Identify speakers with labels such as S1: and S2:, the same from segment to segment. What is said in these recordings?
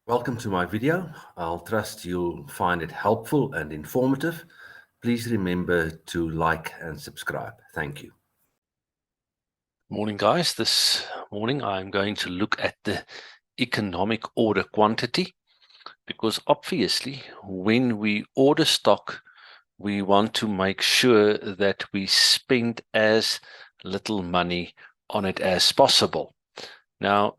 S1: Welcome to my video. I'll trust you'll find it helpful and informative. Please remember to like and subscribe. Thank you.
S2: Morning, guys. This morning I'm going to look at the economic order quantity, because obviously when we order stock, we want to make sure that we spend as little money on it as possible. Now,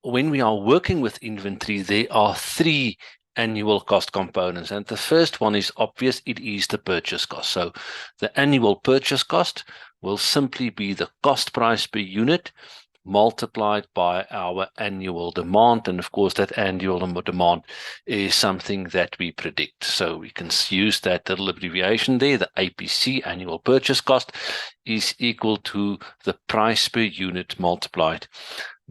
S2: when we are working with inventory, there are three annual cost components, and the first one is obvious. It is the purchase cost. So the annual purchase cost will simply be the cost price per unit multiplied by our annual demand. And of course, that annual demand is something that we predict. So we can use that little abbreviation there. The APC, annual purchase cost, is equal to the price per unit multiplied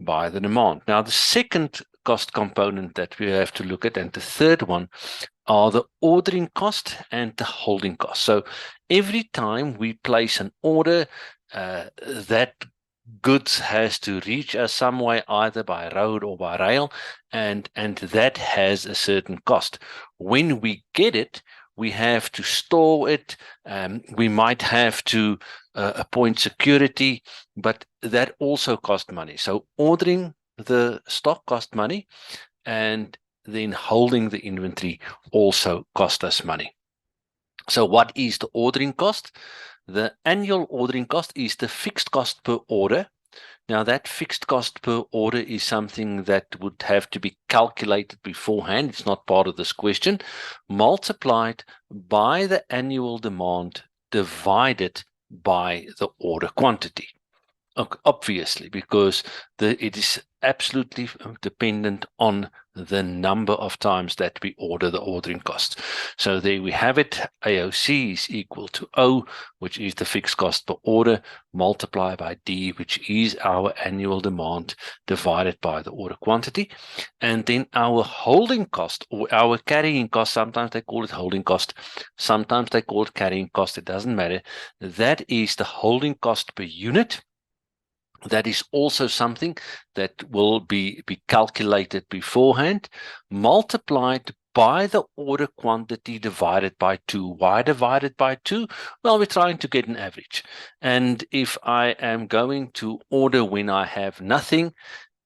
S2: by the demand. Now, the second cost component that we have to look at, and the third one, are the ordering cost and the holding cost. So every time we place an order, that goods has to reach us some way, either by road or by rail, and that has a certain cost. When we get it, we have to store it. We might have to appoint security, but that also costs money. So ordering the stock costs money, and then holding the inventory also costs us money. So what is the ordering cost? The annual ordering cost is the fixed cost per order. Now, that fixed cost per order is something that would have to be calculated beforehand. It's not part of this question. Multiplied by the annual demand divided by the order quantity. Obviously, because it is absolutely dependent on the number of times that we order the ordering cost. So there we have it. AOC is equal to O, which is the fixed cost per order, multiplied by D, which is our annual demand, divided by the order quantity. And then our holding cost, or our carrying cost, sometimes they call it holding cost, sometimes they call it carrying cost, it doesn't matter. That is the holding cost per unit. That is also something that will be calculated beforehand, multiplied by the order quantity divided by 2. Why divided by 2? Well, we're trying to get an average. And if I am going to order when I have nothing,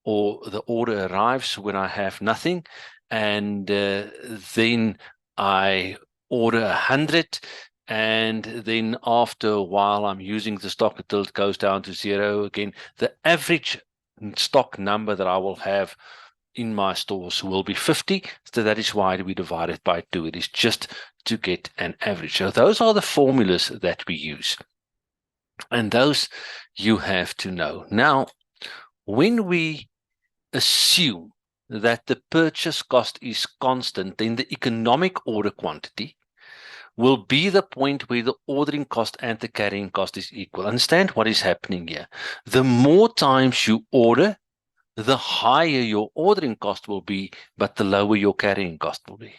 S2: or the order arrives when I have nothing, and then I order 100, and then after a while I'm using the stock until it goes down to 0 again, the average stock number that I will have in my stores will be 50. So that is why we divide it by 2. It is just to get an average. So those are the formulas that we use, and those you have to know. Now, when we assume that the purchase cost is constant, then the economic order quantity will be the point where the ordering cost and the carrying cost is equal. Understand what is happening here. The more times you order, the higher your ordering cost will be, but the lower your carrying cost will be.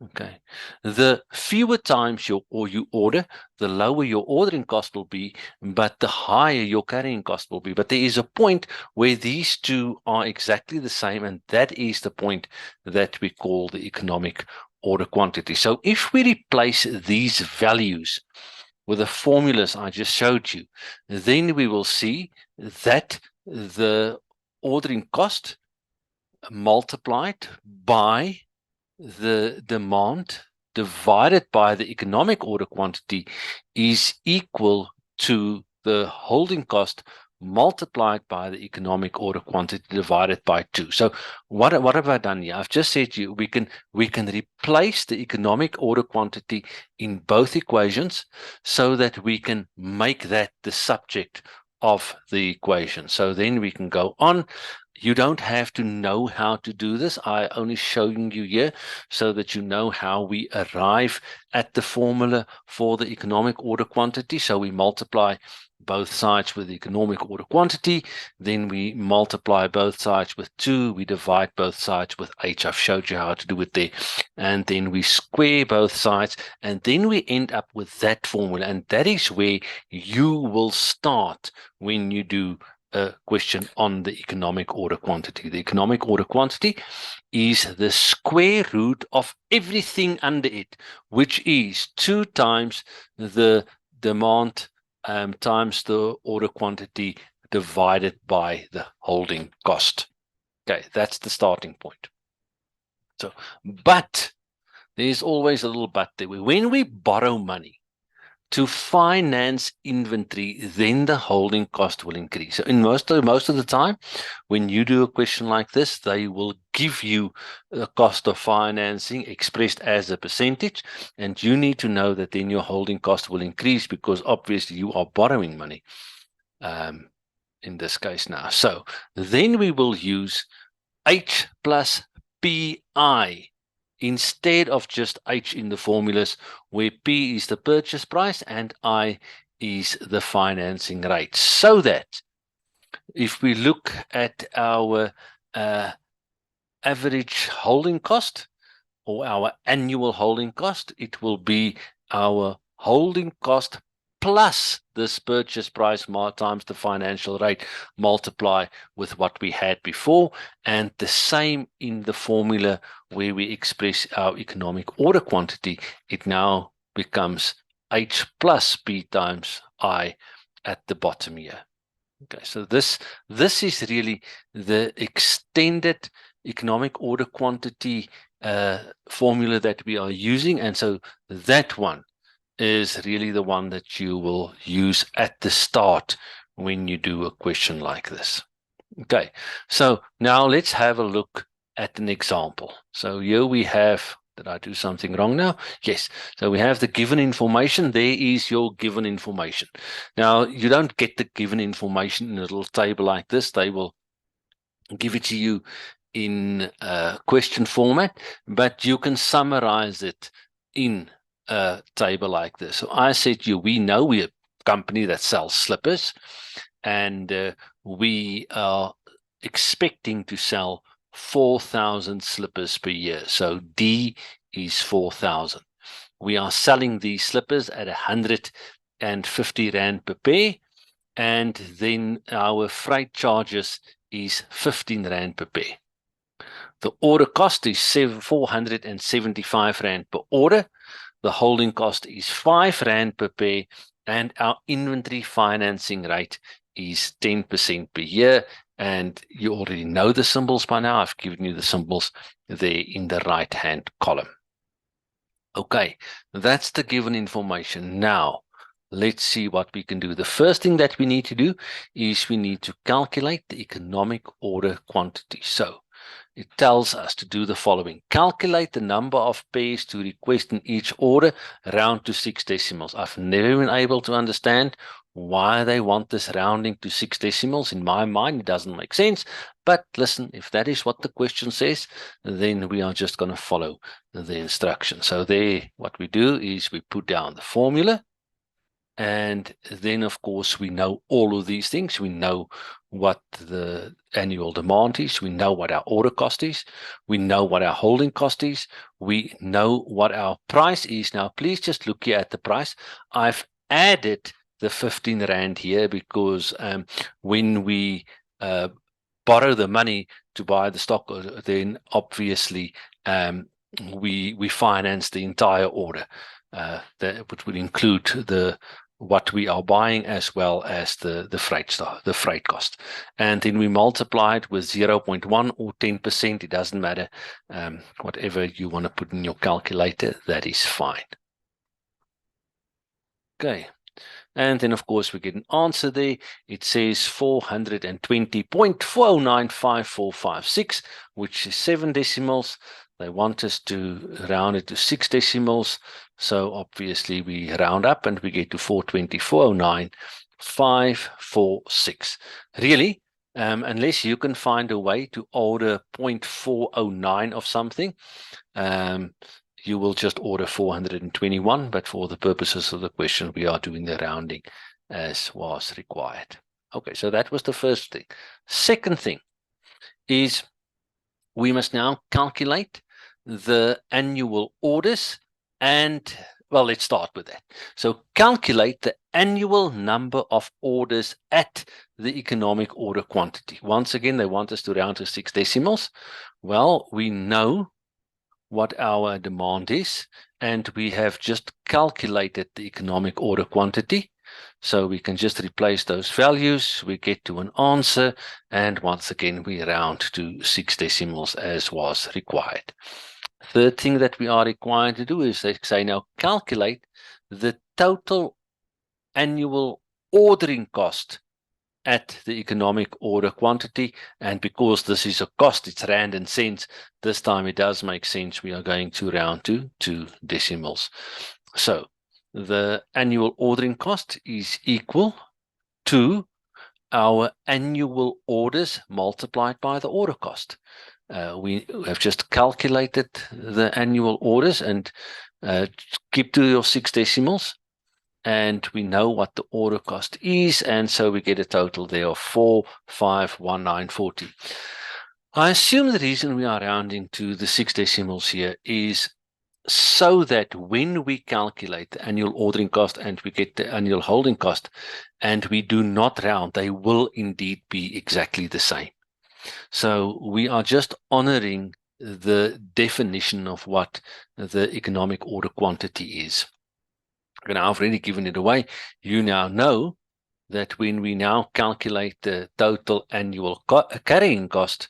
S2: Okay. The fewer times you order, the lower your ordering cost will be, but the higher your carrying cost will be. But there is a point where these two are exactly the same, and that is the point that we call the economic order quantity. So if we replace these values with the formulas I just showed you, then we will see that the ordering cost multiplied by the demand divided by the economic order quantity is equal to the holding cost multiplied by the economic order quantity divided by 2. So what have I done here? I've just said to you we can replace the economic order quantity in both equations so that we can make that the subject of the equation. So then we can go on. You don't have to know how to do this. I only showing you here so that you know how we arrive at the formula for the economic order quantity. So we multiply both sides with the economic order quantity, then we multiply both sides with 2, we divide both sides with h. I've showed you how to do it there, and then we square both sides, and then we end up with that formula, and that is where you will start when you do a question on the economic order quantity. The economic order quantity is the square root of everything under it, which is 2 times the demand times the order quantity divided by the holding cost. Okay, that's the starting point. So, but there's always a little but there. When we borrow money to finance inventory, then the holding cost will increase. So in most of the time, when you do a question like this, they will give you the cost of financing expressed as a percentage, and you need to know that then your holding cost will increase because obviously you are borrowing money in this case now. So then we will use H plus PI instead of just H in the formulas, where P is the purchase price and I is the financing rate. So that if we look at our average holding cost or our annual holding cost, it will be our holding cost plus this purchase price times the financial rate, multiply with what we had before, and the same in the formula where we express our economic order quantity. It now becomes H plus P times I at the bottom here. Okay, so this is really the extended economic order quantity formula that we are using, and so that one is really the one that you will use at the start when you do a question like this. Okay, so now let's have a look at an example. So here we have, did I do something wrong now? Yes, so we have the given information. There is your given information. Now, you don't get the given information in a little table like this. They will give it to you in question format, but you can summarize it in a table like this. So I said to you, we know we're a company that sells slippers, and we are expecting to sell 4,000 slippers per year. So D is 4,000. We are selling these slippers at 150 Rand per pair, and then our freight charges is 15 Rand per pair. The order cost is 475 Rand per order. The holding cost is 5 Rand per pair, and our inventory financing rate is 10% per year. And you already know the symbols by now. I've given you the symbols there in the right-hand column. Okay, that's the given information. Now, let's see what we can do. The first thing that we need to do is we need to calculate the economic order quantity. So it tells us to do the following. Calculate the number of pairs to request in each order, round to 6 decimals. I've never been able to understand why they want this rounding to 6 decimals. In my mind, it doesn't make sense. But listen, if that is what the question says, then we are just going to follow the instruction. So there, what we do is we put down the formula. And then, of course, we know all of these things. We know what the annual demand is. We know what our order cost is. We know what our holding cost is. We know what our price is. Now, please just look here at the price. I've added the 15 Rand here because when we borrow the money to buy the stock, then obviously we finance the entire order. That would include what we are buying as well as the freight cost, and then we multiply it with 0.1 or 10%. It doesn't matter, whatever you want to put in your calculator, that is fine. Okay, and then of course we get an answer there. It says 420.4095456, which is 7 decimals. They want us to round it to 6 decimals. So obviously we round up and we get to 420.409.546. Really, unless you can find a way to order 0.409 of something, you will just order 421. But for the purposes of the question, we are doing the rounding as was required. Okay, so that was the first thing. Second thing is we must now calculate the annual orders. And, well, let's start with that. So calculate the annual number of orders at the economic order quantity. Once again, they want us to round to 6 decimals. Well, we know what our demand is, and we have just calculated the economic order quantity. So we can just replace those values, we get to an answer, and once again, we round to 6 decimals as was required. Third thing that we are required to do is they say now calculate the total annual ordering cost at the economic order quantity. And because this is a cost, it's rand and cents, this time it does make sense. We are going to round to 2 decimals. So the annual ordering cost is equal to our annual orders multiplied by the order cost. We have just calculated the annual orders, and keep to your 6 decimals. And we know what the order cost is, and so we get a total there of 4,519.40. I assume the reason we are rounding to the 6 decimals here is so that when we calculate the annual ordering cost and we get the annual holding cost, and we do not round, they will indeed be exactly the same. So we are just honoring the definition of what the economic order quantity is. Now, I've already given it away. You now know that when we now calculate the total annual carrying cost,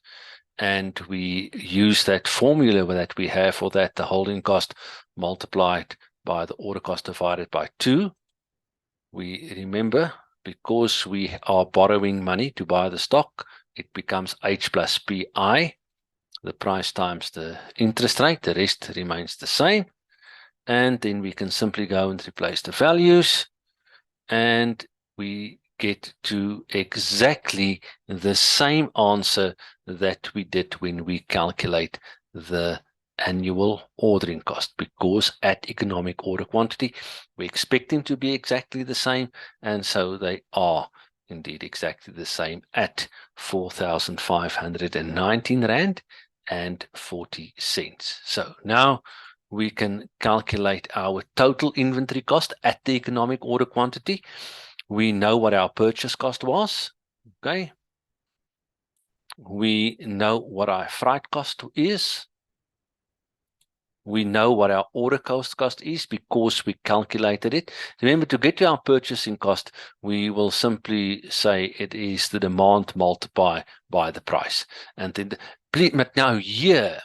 S2: and we use that formula that we have for that, the holding cost multiplied by the order cost divided by 2, we remember, because we are borrowing money to buy the stock, it becomes H plus PI, the price times the interest rate, the rest remains the same. And then we can simply go and replace the values, and we get to exactly the same answer that we did when we calculate the annual ordering cost, because at economic order quantity, we expect them to be exactly the same, and so they are indeed exactly the same at 4,519 rand and 40 cents. So now we can calculate our total inventory cost at the economic order quantity. We know what our purchase cost was. Okay. We know what our freight cost is. We know what our order cost is because we calculated it. Remember, to get to our purchasing cost, we will simply say it is the demand multiplied by the price. And then, but now here,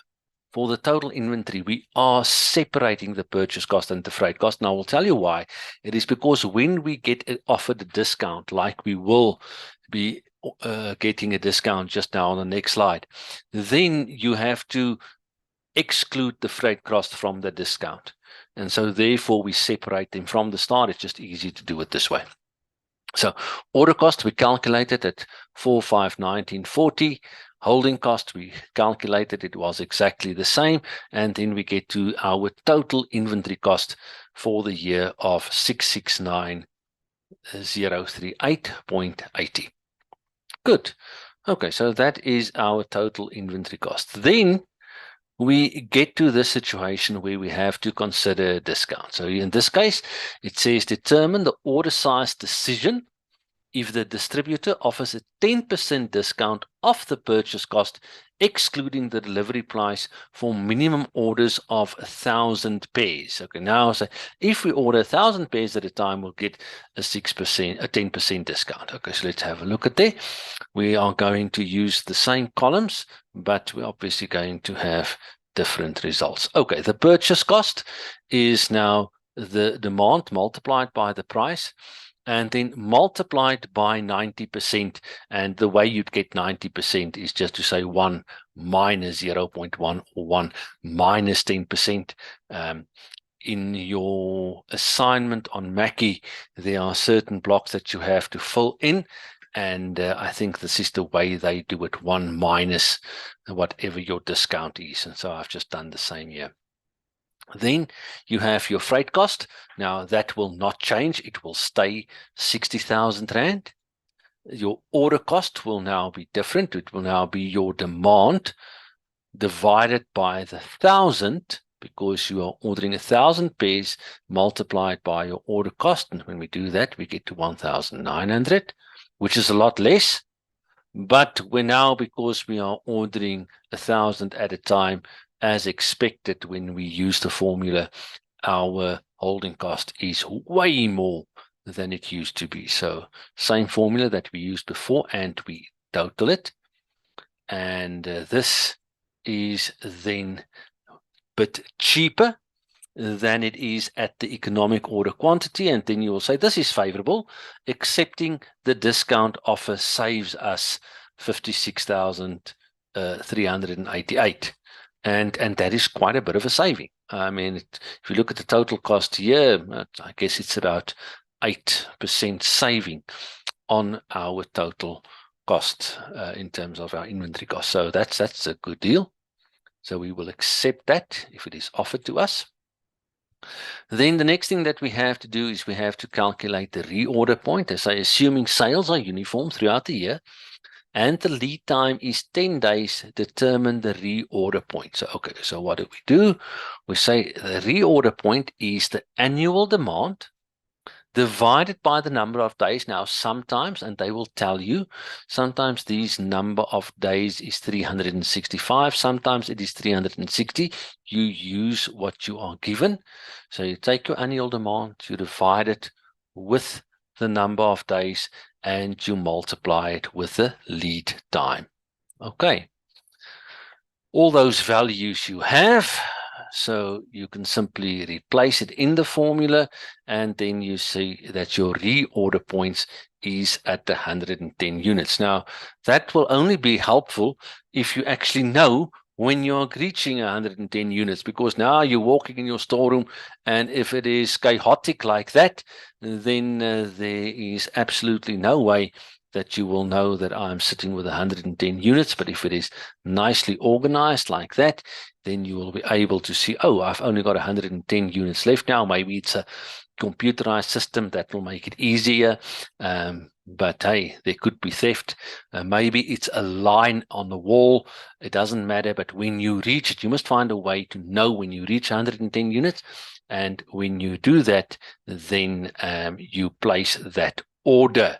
S2: for the total inventory, we are separating the purchase cost and the freight cost. Now, I will tell you why. It is because when we get offered a discount, like we will be getting a discount just now on the next slide, then you have to exclude the freight cost from the discount. And so therefore, we separate them from the start. It's just easy to do it this way. So order cost, we calculated at 4,519.40. Holding cost, we calculated it was exactly the same, and then we get to our total inventory cost for the year of 669,038.80. Good. Okay, so that is our total inventory cost. Then we get to this situation where we have to consider a discount. So in this case, it says determine the order size decision if the distributor offers a 10% discount off the purchase cost, excluding the delivery price for minimum orders of 1,000 pairs. Okay, now so if we order 1,000 pairs at a time, we'll get a 10% discount. Okay, so let's have a look at there. We are going to use the same columns, but we're obviously going to have different results. Okay, the purchase cost is now the demand multiplied by the price, and then multiplied by 90%. And the way you'd get 90% is just to say 1 minus 0.1 or 1 minus 10%. In your assignment on Mackie, there are certain blocks that you have to fill in. And I think this is the way they do it, 1 minus whatever your discount is. And so I've just done the same here. Then you have your freight cost. Now that will not change. It will stay 60,000 rand. Your order cost will now be different. It will now be your demand divided by the 1,000 because you are ordering 1,000 pairs multiplied by your order cost. And when we do that, we get to 1,900, which is a lot less. But we're now, because we are ordering 1,000 at a time, as expected when we use the formula, our holding cost is way more than it used to be. So same formula that we used before, and we total it. And this is then a bit cheaper than it is at the economic order quantity. And then you will say, this is favorable. Accepting the discount offer saves us 56,388. And that is quite a bit of a saving. I mean, if you look at the total cost here, I guess it's about 8% saving on our total cost in terms of our inventory cost. So that's a good deal. So we will accept that if it is offered to us. Then the next thing that we have to do is we have to calculate the reorder point. As I assuming sales are uniform throughout the year, and the lead time is 10 days, determine the reorder point. So, okay, so what do? We say the reorder point is the annual demand divided by the number of days. Now, sometimes, and they will tell you, sometimes these number of days is 365, sometimes it is 360. You use what you are given. So you take your annual demand, you divide it with the number of days, and you multiply it with the lead time. Okay. All those values you have, so you can simply replace it in the formula, and then you see that your reorder points is at 110 units. Now, that will only be helpful if you actually know when you're reaching 110 units, because now you're walking in your storeroom, and if it is chaotic like that, then there is absolutely no way that you will know that I'm sitting with 110 units. But if it is nicely organized like that, then you will be able to see, oh, I've only got 110 units left now. Maybe it's a computerized system that will make it easier. But hey, there could be theft. Maybe it's a line on the wall. It doesn't matter. But when you reach it, you must find a way to know when you reach 110 units. And when you do that, then you place that order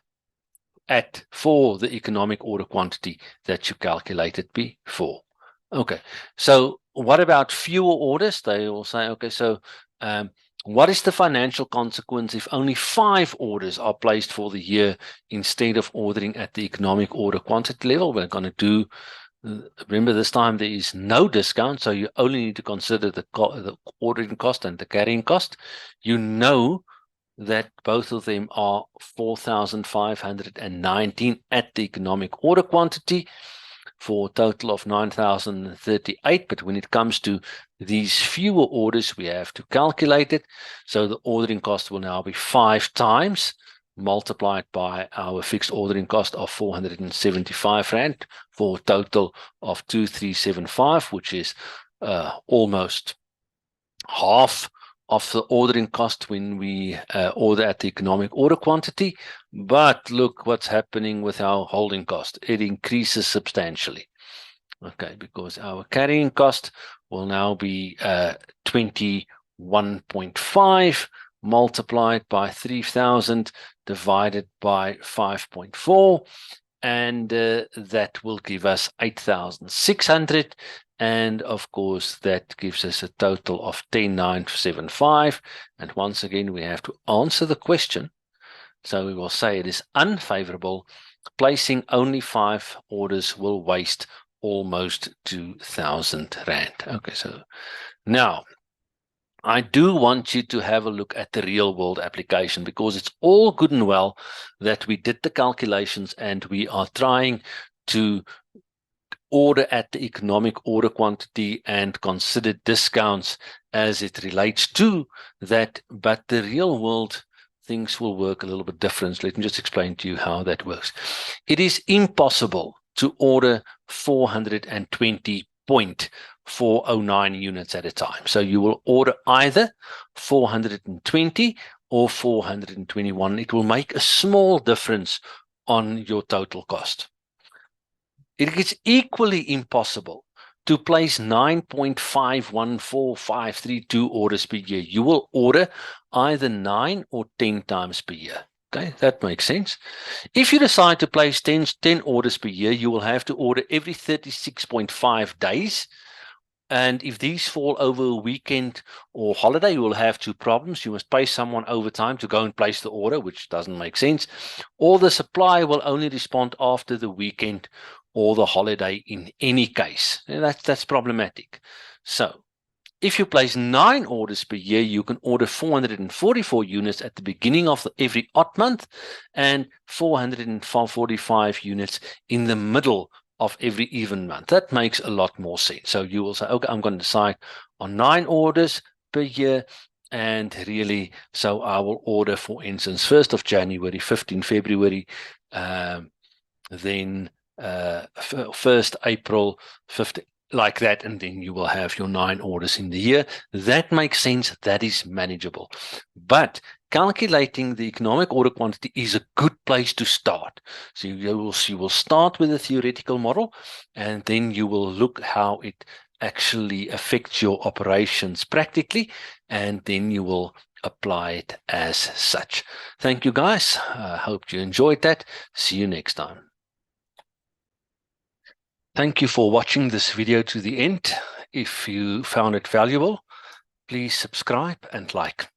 S2: for the economic order quantity that you calculated before. Okay, so what about fewer orders? They will say, okay, so what is the financial consequence if only 5 orders are placed for the year instead of ordering at the economic order quantity level? We're going to do, remember this time there is no discount, so you only need to consider the ordering cost and the carrying cost. You know that both of them are 4,519 at the economic order quantity for a total of 9,038. But when it comes to these fewer orders, we have to calculate it. So the ordering cost will now be 5 times multiplied by our fixed ordering cost of 475 Rand for a total of 2,375, which is almost half of the ordering cost when we order at the economic order quantity. But look what's happening with our holding cost. It increases substantially. Okay, because our carrying cost will now be 21.5 multiplied by 3,000 divided by 5.4, and that will give us 8,600. And of course, that gives us a total of 10,975. And once again, we have to answer the question. So we will say it is unfavorable. Placing only 5 orders will waste almost 2,000 Rand. Okay, so now I do want you to have a look at the real world application, because it's all good and well that we did the calculations and we are trying to order at the economic order quantity and consider discounts as it relates to that, but the real world things will work a little bit different. Let me just explain to you how that works. It is impossible to order 420.409 units at a time. So you will order either 420 or 421. It will make a small difference on your total cost. It is equally impossible to place 9.514532 orders per year. You will order either 9 or 10 times per year. Okay, that makes sense. If you decide to place 10 orders per year, you will have to order every 36.5 days. And if these fall over a weekend or holiday, you will have two problems. You must pay someone overtime to go and place the order, which doesn't make sense. Or the supplier will only respond after the weekend or the holiday in any case. And that's problematic. So if you place 9 orders per year, you can order 444 units at the beginning of every odd month and 445 units in the middle of every even month. That makes a lot more sense. So you will say, okay, I'm going to decide on 9 orders per year. And really, so I will order, for instance, 1st of January, 15 February, then 1st April, 15, like that, and then you will have your 9 orders in the year. That makes sense. That is manageable. But calculating the economic order quantity is a good place to start. So you will start with a theoretical model, and then you will look how it actually affects your operations practically, and then you will apply it as such. Thank you, guys. I hope you enjoyed that. See you next time. Thank you for watching this video to the end. If you found it valuable, please subscribe and like.